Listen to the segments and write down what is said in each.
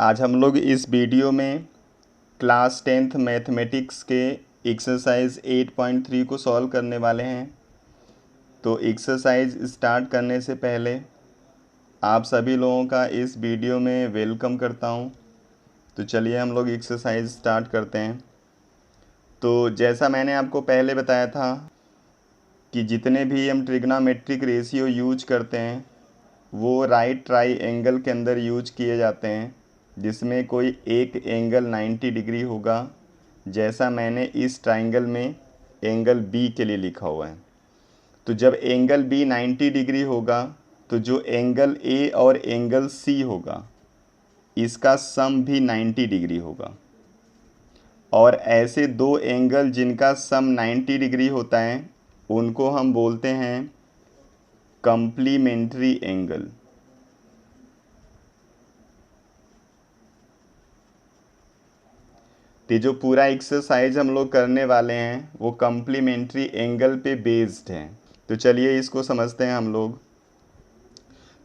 आज हम लोग इस वीडियो में क्लास 10th मैथमेटिक्स के एक्सरसाइज 8.3 को सॉल्व करने वाले हैं। तो एक्सरसाइज स्टार्ट करने से पहले आप सभी लोगों का इस वीडियो में वेलकम करता हूं। तो चलिए हम लोग एक्सरसाइज स्टार्ट करते हैं। तो जैसा मैंने आपको पहले बताया था कि जितने भी हम ट्रिग्नोमेट्रिक रेशियो यूज करते हैं वो राइट ट्राइएंगल के अंदर यूज किए जाते हैं, जिसमें कोई एक एंगल 90 डिग्री होगा, जैसा मैंने इस ट्राइंगल में एंगल बी के लिए लिखा हुआ है। तो जब एंगल बी 90 डिग्री होगा तो जो एंगल ए और एंगल सी होगा इसका सम भी 90 डिग्री होगा। और ऐसे दो एंगल जिनका सम 90 डिग्री होता है उनको हम बोलते हैं कॉम्प्लीमेंट्री एंगल। तो जो पूरा एक्सरसाइज हम लोग करने वाले हैं वो कॉम्प्लीमेंट्री एंगल पे बेस्ड है। तो चलिए इसको समझते हैं हम लोग।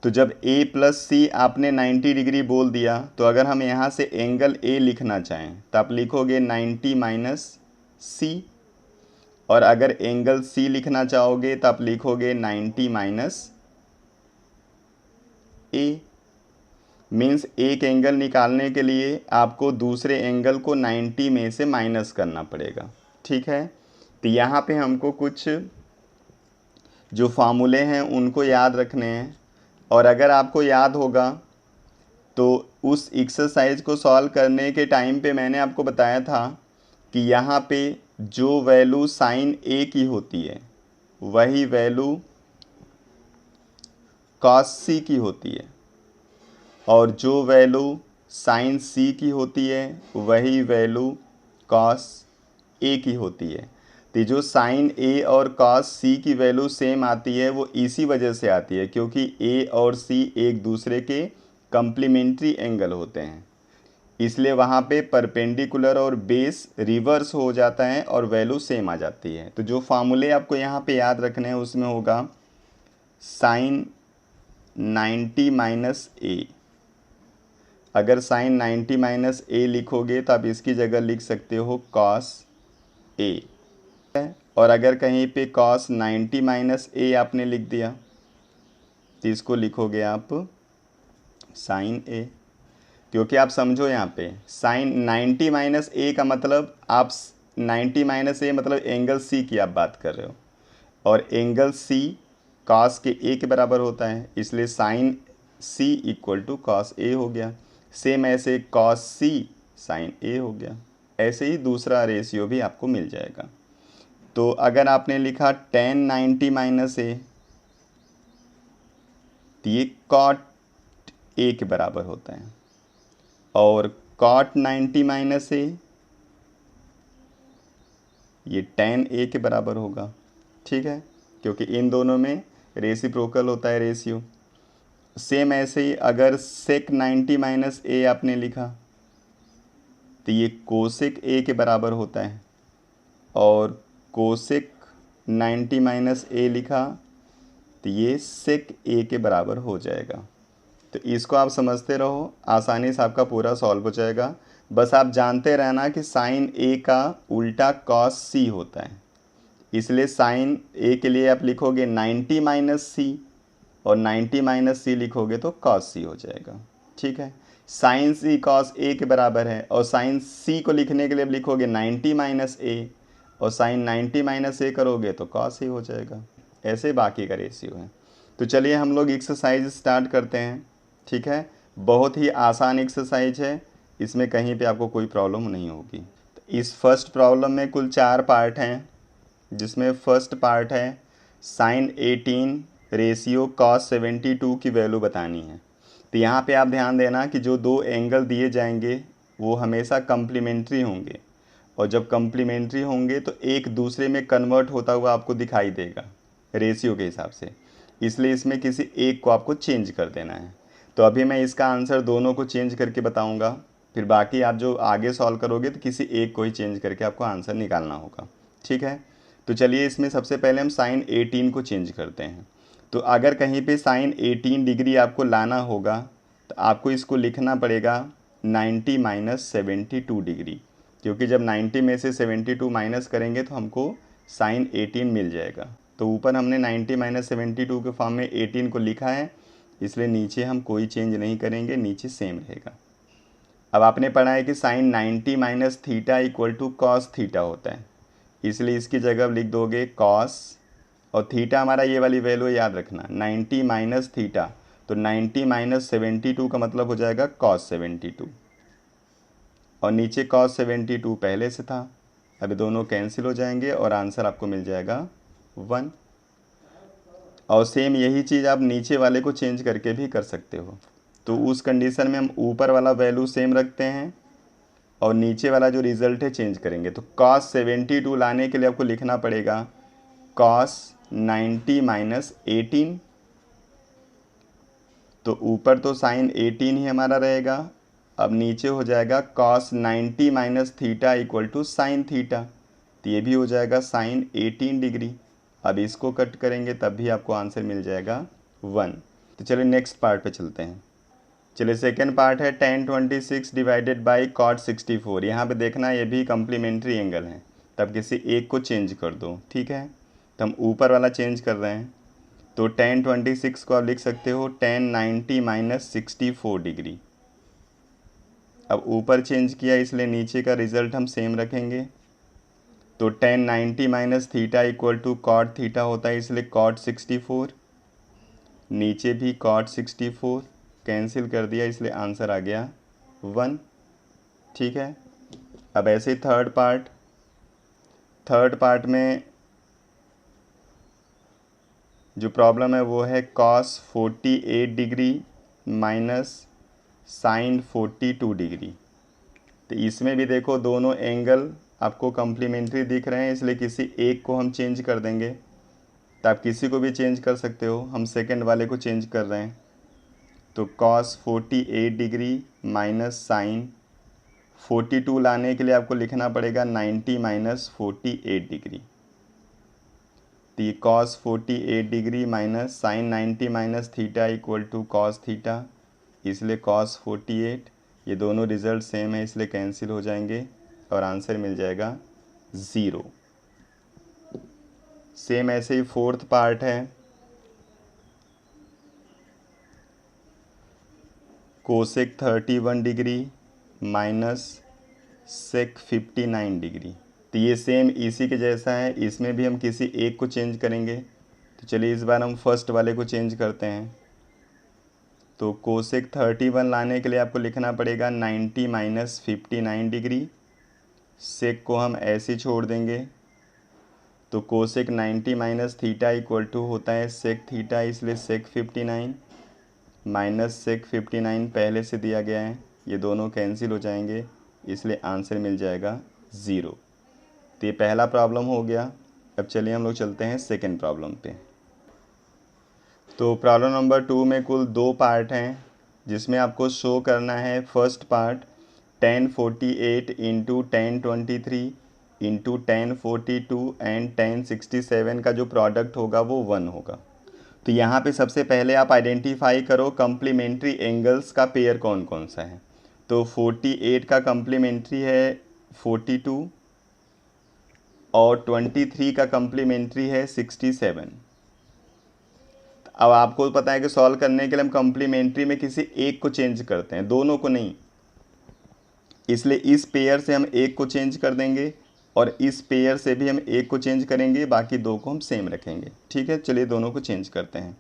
तो जब a प्लस सी आपने 90 डिग्री बोल दिया तो अगर हम यहाँ से एंगल a लिखना चाहें तो आप लिखोगे 90 माइनस सी, और अगर एंगल c लिखना चाहोगे तो आप लिखोगे 90 माइनस a। मीन्स एक एंगल निकालने के लिए आपको दूसरे एंगल को 90 में से माइनस करना पड़ेगा। ठीक है, तो यहाँ पे हमको कुछ जो फार्मूले हैं उनको याद रखने हैं। और अगर आपको याद होगा तो उस एक्सरसाइज को सॉल्व करने के टाइम पे मैंने आपको बताया था कि यहाँ पे जो वैल्यू साइन ए की होती है वही वैल्यू कॉस सी की होती है, और जो वैल्यू साइन सी की होती है वही वैल्यू कॉस ए की होती है। तो जो साइन ए और कॉस सी की वैल्यू सेम आती है वो इसी वजह से आती है क्योंकि ए और सी एक दूसरे के कॉम्प्लीमेंट्री एंगल होते हैं, इसलिए वहाँ पे परपेंडिकुलर और बेस रिवर्स हो जाता है और वैल्यू सेम आ जाती है। तो जो फार्मूले आपको यहाँ पे याद रखने हैं उसमें होगा साइन 90 माइनस ए। अगर साइन 90 माइनस ए लिखोगे तो आप इसकी जगह लिख सकते हो कॉस ए। और अगर कहीं पे कॉस 90 माइनस ए आपने लिख दिया तो इसको लिखोगे आप साइन ए। क्योंकि आप समझो यहाँ पे साइन 90 माइनस ए का मतलब आप 90 माइनस ए मतलब एंगल सी की आप बात कर रहे हो, और एंगल सी कॉस के ए के बराबर होता है, इसलिए sine C equal to cos A हो गया। सेम ऐसे कॉस सी साइन ए हो गया। ऐसे ही दूसरा रेशियो भी आपको मिल जाएगा। तो अगर आपने लिखा टेन 90 माइनस ए तो ये कॉट ए के बराबर होता है, और कॉट 90 माइनस ए ये टेन ए के बराबर होगा। ठीक है, क्योंकि इन दोनों में रेसिप्रोकल होता है रेशियो। सेम ऐसे ही अगर सेक 90 माइनस ए आपने लिखा तो ये कोसेक ए के बराबर होता है, और कोसेक 90 माइनस ए लिखा तो ये सेक ए के बराबर हो जाएगा। तो इसको आप समझते रहो, आसानी से आपका पूरा सॉल्व हो जाएगा। बस आप जानते रहना कि साइन ए का उल्टा कॉस सी होता है, इसलिए साइन ए के लिए आप लिखोगे 90 माइनस सी, और 90 माइनस सी लिखोगे तो कॉस सी हो जाएगा। ठीक है, साइन सी कॉस ए के बराबर है, और साइन सी को लिखने के लिए लिखोगे 90 माइनस ए, और साइन 90 माइनस ए करोगे तो कॉस ही हो जाएगा। ऐसे बाकी का रेशियो है। तो चलिए हम लोग एक्सरसाइज स्टार्ट करते हैं। ठीक है, बहुत ही आसान एक्सरसाइज है, इसमें कहीं पे आपको कोई प्रॉब्लम नहीं होगी। तो इस फर्स्ट प्रॉब्लम में कुल 4 पार्ट हैं, जिसमें फर्स्ट पार्ट है साइन 18 रेशियो कॉस 72 की वैल्यू बतानी है। तो यहाँ पे आप ध्यान देना कि जो दो एंगल दिए जाएंगे वो हमेशा कॉम्प्लीमेंट्री होंगे, और जब कॉम्प्लीमेंट्री होंगे तो एक दूसरे में कन्वर्ट होता हुआ आपको दिखाई देगा रेशियो के हिसाब से, इसलिए इसमें किसी एक को आपको चेंज कर देना है। तो अभी मैं इसका आंसर दोनों को चेंज करके बताऊंगा, फिर बाकी आप जो आगे सॉल्व करोगे तो किसी एक को ही चेंज करके आपको आंसर निकालना होगा। ठीक है, तो चलिए इसमें सबसे पहले हम साइन 18 को चेंज करते हैं। तो अगर कहीं पे साइन 18 डिग्री आपको लाना होगा तो आपको इसको लिखना पड़ेगा 90 माइनस 72 डिग्री, क्योंकि जब 90 में से 72 माइनस करेंगे तो हमको साइन 18 मिल जाएगा। तो ऊपर हमने 90 माइनस 72 के फॉर्म में 18 को लिखा है, इसलिए नीचे हम कोई चेंज नहीं करेंगे, नीचे सेम रहेगा। अब आपने पढ़ा है कि sine 90 minus theta equal to cos theta होता है, इसलिए इसकी जगह लिख दोगे कॉस, और थीटा हमारा ये वाली वैल्यू याद रखना 90 माइनस थीटा, तो 90 माइनस 72 का मतलब हो जाएगा कॉस 72, और नीचे कॉस 72 पहले से था। अब दोनों कैंसिल हो जाएंगे और आंसर आपको मिल जाएगा 1। और सेम यही चीज़ आप नीचे वाले को चेंज करके भी कर सकते हो। तो उस कंडीशन में हम ऊपर वाला वैल्यू सेम रखते हैं और नीचे वाला जो रिज़ल्ट है चेंज करेंगे। तो कॉस 72 लाने के लिए आपको लिखना पड़ेगा कॉस 90 माइनस 18, तो ऊपर तो साइन 18 ही हमारा रहेगा। अब नीचे हो जाएगा cos 90 minus theta equal to sine theta, तो ये भी हो जाएगा साइन 18 डिग्री। अब इसको कट करेंगे तब भी आपको आंसर मिल जाएगा 1। तो चलिए नेक्स्ट पार्ट पे चलते हैं। चलिए सेकेंड पार्ट है tan 26 डिवाइडेड बाई cot 64। यहाँ पे देखना ये भी कम्प्लीमेंट्री एंगल है, तब किसी एक को चेंज कर दो, ठीक है। तो हम ऊपर वाला चेंज कर रहे हैं, तो tan 26 को आप लिख सकते हो tan 90 माइनस 64 डिग्री। अब ऊपर चेंज किया इसलिए नीचे का रिज़ल्ट हम सेम रखेंगे। तो tan 90 minus theta equal to cot theta होता है, इसलिए cot 64, नीचे भी cot 64, कैंसिल कर दिया इसलिए आंसर आ गया 1, ठीक है। अब ऐसे ही थर्ड पार्ट में जो प्रॉब्लम है वो है cos 48 degree minus sine 42 degree. तो इसमें भी देखो दोनों एंगल आपको कम्प्लीमेंट्री दिख रहे हैं, इसलिए किसी एक को हम चेंज कर देंगे। तो आप किसी को भी चेंज कर सकते हो, हम सेकंड वाले को चेंज कर रहे हैं। तो cos 48 डिग्री माइनस साइन 42 लाने के लिए आपको लिखना पड़ेगा 90 माइनस 48 डिग्री। तो ये cos 48 degree minus sine 90 minus theta equal to cos theta, इसलिए cos 48, ये दोनों रिज़ल्ट सेम है इसलिए कैंसिल हो जाएंगे और आंसर मिल जाएगा 0। सेम ऐसे ही फोर्थ पार्ट है cosec 31 degree minus sec 59 degree. तो ये सेम इसी के जैसा है, इसमें भी हम किसी एक को चेंज करेंगे। तो चलिए इस बार हम फर्स्ट वाले को चेंज करते हैं। तो कोसेक 31 लाने के लिए आपको लिखना पड़ेगा 90 माइनस 59 डिग्री, सेक को हम ऐसे ही छोड़ देंगे। तो cosec 90 minus theta equal to होता है सेक थीटा, इसलिए सेक 59 माइनस सेक 59 पहले से दिया गया है, ये दोनों कैंसिल हो जाएंगे इसलिए आंसर मिल जाएगा 0। तो ये पहला प्रॉब्लम हो गया। अब चलिए हम लोग चलते हैं सेकेंड प्रॉब्लम पे। तो प्रॉब्लम नंबर 2 में कुल 2 पार्ट हैं, जिसमें आपको शो करना है first part tan 48 into tan 23 into tan 42 and tan 67 का जो प्रोडक्ट होगा वो 1 होगा। तो यहाँ पे सबसे पहले आप आइडेंटिफाई करो कम्प्लीमेंट्री एंगल्स का पेयर कौन कौन सा है। तो 48 का कम्प्लीमेंट्री है 42 और 23 का कम्प्लीमेंट्री है 67। अब आपको पता है कि सॉल्व करने के लिए हम कम्प्लीमेंट्री में किसी एक को चेंज करते हैं, दोनों को नहीं, इसलिए इस पेयर से हम एक को चेंज कर देंगे और इस पेयर से भी हम एक को चेंज करेंगे, बाकी दो को हम सेम रखेंगे, ठीक है। चलिए दोनों को चेंज करते हैं।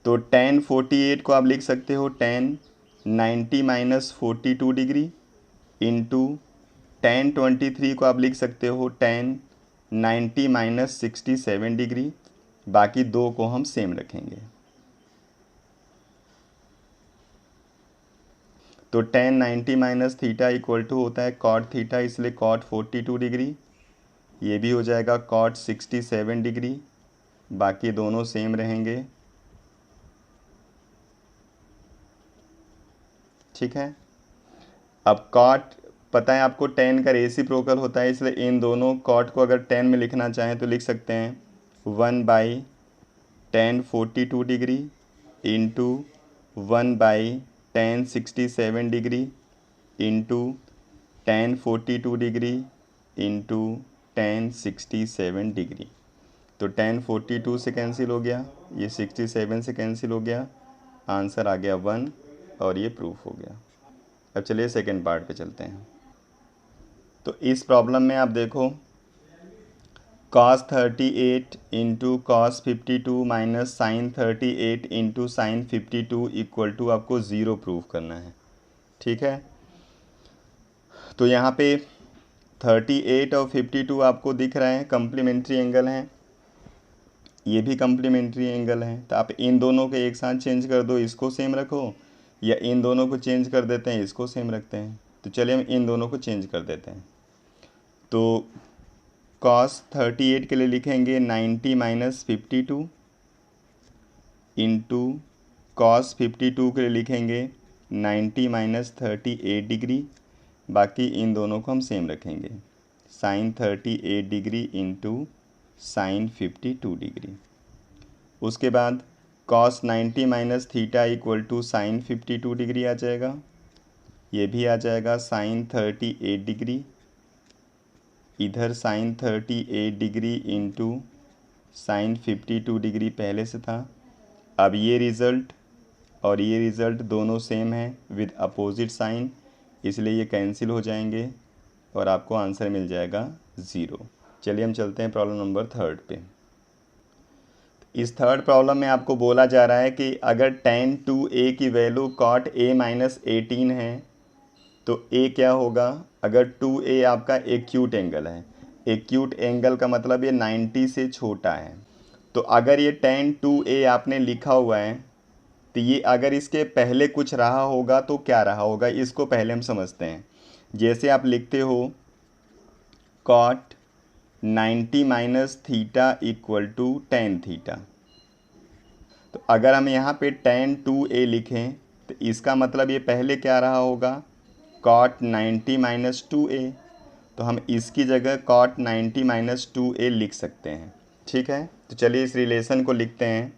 तो tan 48 को आप लिख सकते हो tan 90 minus 42 degree into tan 23 को आप लिख सकते हो tan 90 माइनस 67 डिग्री, बाकी दो को हम सेम रखेंगे। तो tan 90 minus theta equal to होता है cot थीटा, इसलिए cot 42 डिग्री, ये भी हो जाएगा cot 67 डिग्री, बाकी दोनों सेम रहेंगे, ठीक है। अब cot पता है आपको tan का रेसिप्रोकल होता है, इसलिए इन दोनों cot को अगर tan में लिखना चाहें तो लिख सकते हैं 1 by tan 42 degree into 1 by tan 67 degree into tan 42 degree into tan 67 degree. तो tan 42 से कैंसिल हो गया, ये 67 से कैंसिल हो गया, आंसर आ गया 1 और ये प्रूफ हो गया। अब चलिए सेकेंड पार्ट पे चलते हैं। तो इस प्रॉब्लम में आप देखो cos 38 into cos 52 minus sine 38 into sine 52 equal to आपको 0 प्रूफ करना है। ठीक है, तो यहाँ पे 38 और 52 आपको दिख रहे हैं कम्प्लीमेंट्री एंगल हैं, ये भी कम्प्लीमेंट्री एंगल हैं। तो आप इन दोनों को एक साथ चेंज कर दो, इसको सेम रखो, या इन दोनों को चेंज कर देते हैं, इसको सेम रखते हैं। तो चलिए हम इन दोनों को चेंज कर देते हैं। तो cos 38 के लिए लिखेंगे 90 माइनस 52 इंटू कॉस 52 के लिए लिखेंगे 90 माइनस 38 डिग्री। बाकी इन दोनों को हम सेम रखेंगे, sine 38 degree into sine 52 degree. उसके बाद cos 90 minus theta equal to sine 52 degree आ जाएगा, ये भी आ जाएगा साइन 38 डिग्री। इधर sine 38 degree into sine 52 degree पहले से था। अब ये रिज़ल्ट और ये रिज़ल्ट दोनों सेम है विद अपोजिट साइन, इसलिए ये कैंसिल हो जाएंगे और आपको आंसर मिल जाएगा 0। चलिए हम चलते हैं प्रॉब्लम नंबर 3 पे। इस थर्ड प्रॉब्लम में आपको बोला जा रहा है कि अगर tan 2a की वैल्यू cot a माइनस 18 है तो a क्या होगा। अगर 2a आपका एक्यूट एंगल है, एक्यूट एंगल का मतलब ये 90 से छोटा है। तो अगर ये tan 2a आपने लिखा हुआ है तो ये अगर इसके पहले कुछ रहा होगा तो क्या रहा होगा, इसको पहले हम समझते हैं। जैसे आप लिखते हो cot 90 minus theta equal to tan theta, तो अगर हम यहाँ पे tan 2a लिखें तो इसका मतलब ये पहले क्या रहा होगा, cot 90 माइनस 2a। तो हम इसकी जगह cot 90 माइनस 2a लिख सकते हैं। ठीक है, तो चलिए इस रिलेशन को लिखते हैं,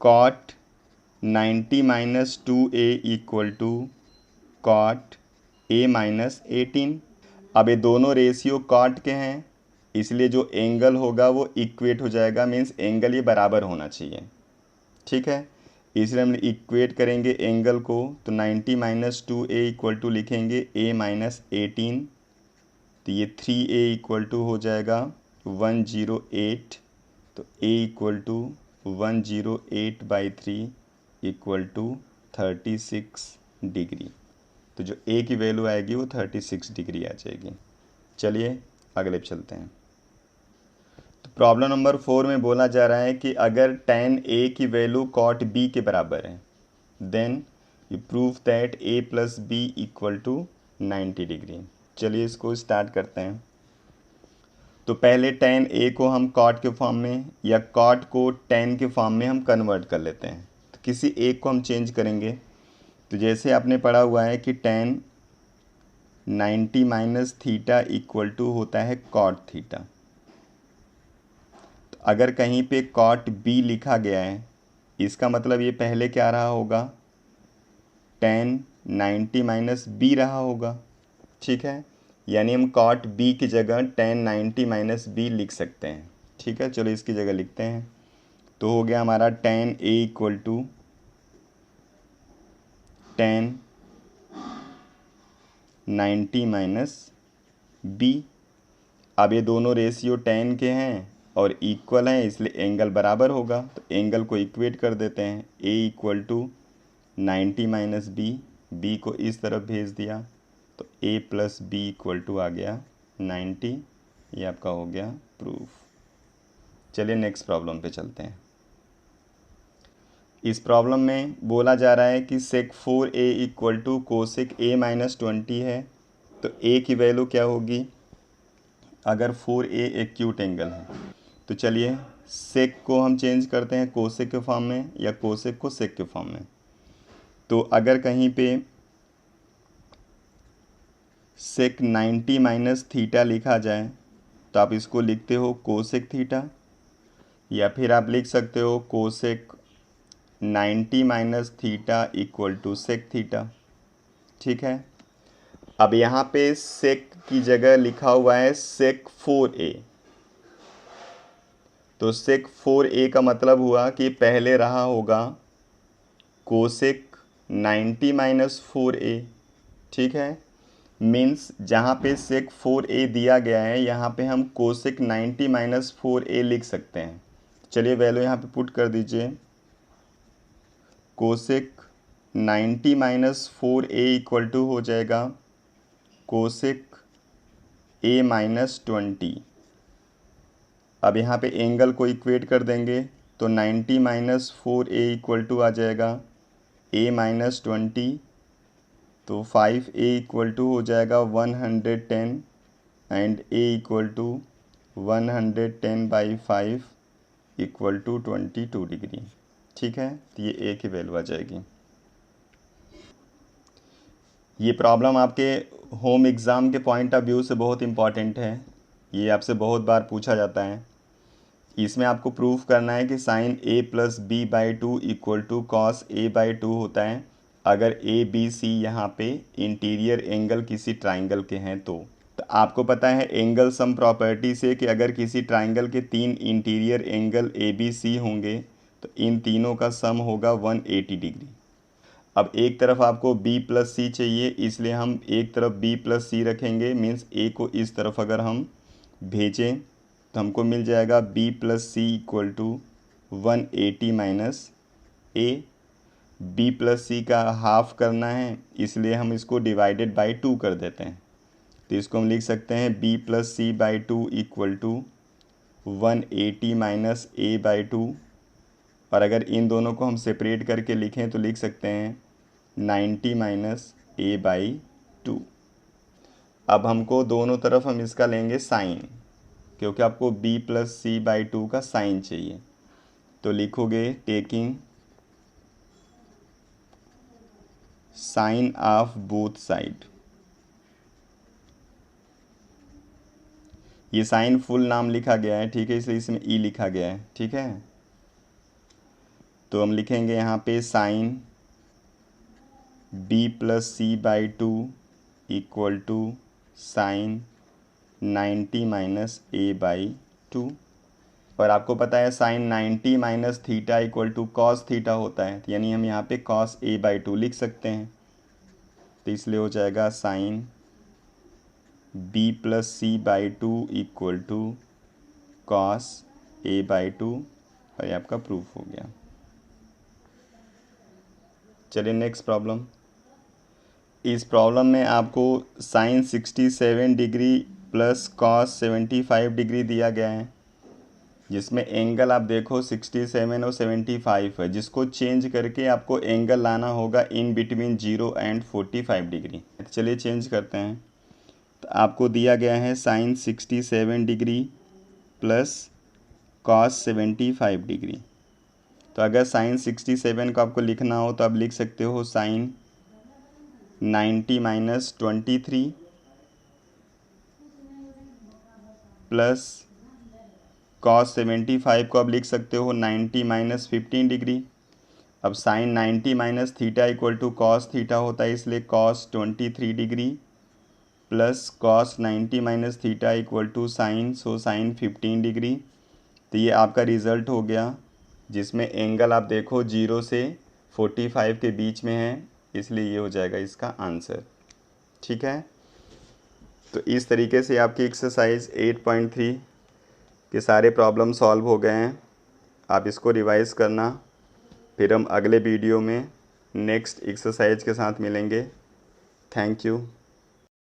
cot 90 minus 2a equal to cot a minus 18। अब ये दोनों रेशियो cot के हैं, इसलिए जो एंगल होगा वो इक्वेट हो जाएगा, मीन्स एंगल ये बराबर होना चाहिए। ठीक है, इसलिए हम इक्वेट करेंगे एंगल को, तो 90 माइनस 2a इक्वल टू लिखेंगे a माइनस 18, तो ये 3a इक्वल टू हो जाएगा 108। तो a equal to 108/3 equal to 36 degree. तो जो a की वैल्यू आएगी वो 36 डिग्री आ जाएगी। चलिए अगले पे चलते हैं। तो प्रॉब्लम नंबर 4 में बोला जा रहा है कि अगर tan a की वैल्यू cot b के बराबर है then you prove that a plus B equal to 90 degree. चलिए इसको स्टार्ट करते हैं। तो पहले tan a को हम cot के फॉर्म में या cot को tan के फॉर्म में हम कन्वर्ट कर लेते हैं। तो किसी एक को हम चेंज करेंगे। तो जैसे आपने पढ़ा हुआ है कि tan 90 minus theta equal to होता है cot थीटा। तो अगर कहीं पे cot b लिखा गया है, इसका मतलब ये पहले क्या रहा होगा, tan 90 माइनस b रहा होगा। ठीक है, यानी हम cot b की जगह tan 90 माइनस b लिख सकते हैं। ठीक है, चलो इसकी जगह लिखते हैं। तो हो गया हमारा tan a equal to tan 90 minus b। अब ये दोनों रेशियो tan के हैं और इक्वल हैं, इसलिए एंगल बराबर होगा। तो एंगल को इक्वेट कर देते हैं, a equal to 90 minus B को इस तरफ भेज दिया, तो a plus B equal to आ गया 90। ये आपका हो गया प्रूफ। चलिए नेक्स्ट प्रॉब्लम पे चलते हैं। इस प्रॉब्लम में बोला जा रहा है कि sec 4a equal to cosec a minus 20 है। तो a की वैल्यू क्या होगी अगर 4a एक्यूट एंगल है। तो चलिए sec को हम चेंज करते हैं कोसेक के फॉर्म में या कोसेक को sec के फॉर्म में। तो अगर कहीं पे sec 90 माइनस थीटा लिखा जाए तो आप इसको लिखते हो कोसेक थीटा, या फिर आप लिख सकते हो cosec 90 minus theta equal to sec theta. ठीक है। अब यहाँ पे सेक की जगह लिखा हुआ है सेक 4a, तो सेक 4a का मतलब हुआ कि पहले रहा होगा कोसेक 90 माइनस 4a, ठीक है। मीन्स जहाँ पे सेक 4a दिया गया है यहाँ पे हम कोसेक 90 माइनस 4a लिख सकते हैं। चलिए वैल्यू यहाँ पे पुट कर दीजिए। Cosec 90 minus 4a equal to हो जाएगा कोसेक a माइनस 20। अब यहाँ पे एंगल को इक्वेट कर देंगे तो 90 माइनस 4a इक्वल टू आ जाएगा a माइनस 20, तो 5a इक्वल टू हो जाएगा 110 and a equal to 110/5 equal to 22 degree, ठीक है। तो ये a की वैल्यू आ जाएगी। ये प्रॉब्लम आपके होम एग्ज़ाम के पॉइंट ऑफ व्यू से बहुत इम्पॉर्टेंट है, ये आपसे बहुत बार पूछा जाता है। इसमें आपको प्रूफ करना है कि sine a plus B by two equal to cos a by two होता है अगर ए बी सी यहाँ पे इंटीरियर एंगल किसी ट्राइंगल के हैं तो आपको पता है एंगल सम प्रॉपर्टी से कि अगर किसी ट्राइंगल के 3 interior angle A B C होंगे तो इन तीनों का सम होगा 180 डिग्री। अब एक तरफ आपको b प्लस सी चाहिए, इसलिए हम एक तरफ b प्लस सी रखेंगे। मीन्स a को इस तरफ अगर हम भेजें तो हमको मिल जाएगा b plus C equal to 180 minus a। b plus C का हाफ करना है इसलिए हम इसको डिवाइडेड बाई 2 कर देते हैं, तो इसको हम लिख सकते हैं b plus C by two equal to 180 minus a by 2। और अगर इन दोनों को हम सेपरेट करके लिखें तो लिख सकते हैं 90 माइनस a बाई 2। अब हमको दोनों तरफ हम इसका लेंगे साइन, क्योंकि आपको b plus C by two का साइन चाहिए। तो लिखोगे taking sine of both side. ये साइन फुल नाम लिखा गया है, ठीक है, इसलिए इसमें ई लिखा गया है, ठीक है। तो हम लिखेंगे यहाँ पे sine b plus C by two equal to sine 90 minus a by 2। और आपको पता है sine 90 minus theta equal to cos theta होता है, यानी हम यहाँ पे कॉस a बाई 2 लिख सकते हैं। तो इसलिए हो जाएगा sine b plus C by two equal to cos a by 2, और ये आपका प्रूफ हो गया। चलिए नेक्स्ट प्रॉब्लम। इस प्रॉब्लम में आपको sine 67 degree plus cos 75 degree दिया गया है, जिसमें एंगल आप देखो 67 और 75 है, जिसको चेंज करके आपको एंगल लाना होगा इन बिटवीन 0 एंड 45 डिग्री। चलिए चेंज करते हैं। तो आपको दिया गया है sine 67 degree plus cos 75 degree. तो अगर साइन 67 को आपको लिखना हो तो आप लिख सकते हो साइन 90 माइनस 23 प्लस कॉस 75 को आप लिख सकते हो 90 माइनस 15 डिग्री। अब sine 90 minus theta equal to cos theta होता है, इसलिए cos 23 degree plus cos 90 minus theta equal to sine, so sine 15 degree. तो ये आपका रिज़ल्ट हो गया, जिसमें एंगल आप देखो 0 से 45 के बीच में है, इसलिए ये हो जाएगा इसका आंसर, ठीक है। तो इस तरीके से आपकी एक्सरसाइज 8.3 के सारे प्रॉब्लम सॉल्व हो गए हैं। आप इसको रिवाइज़ करना, फिर हम अगले वीडियो में नेक्स्ट एक्सरसाइज के साथ मिलेंगे। Thank you.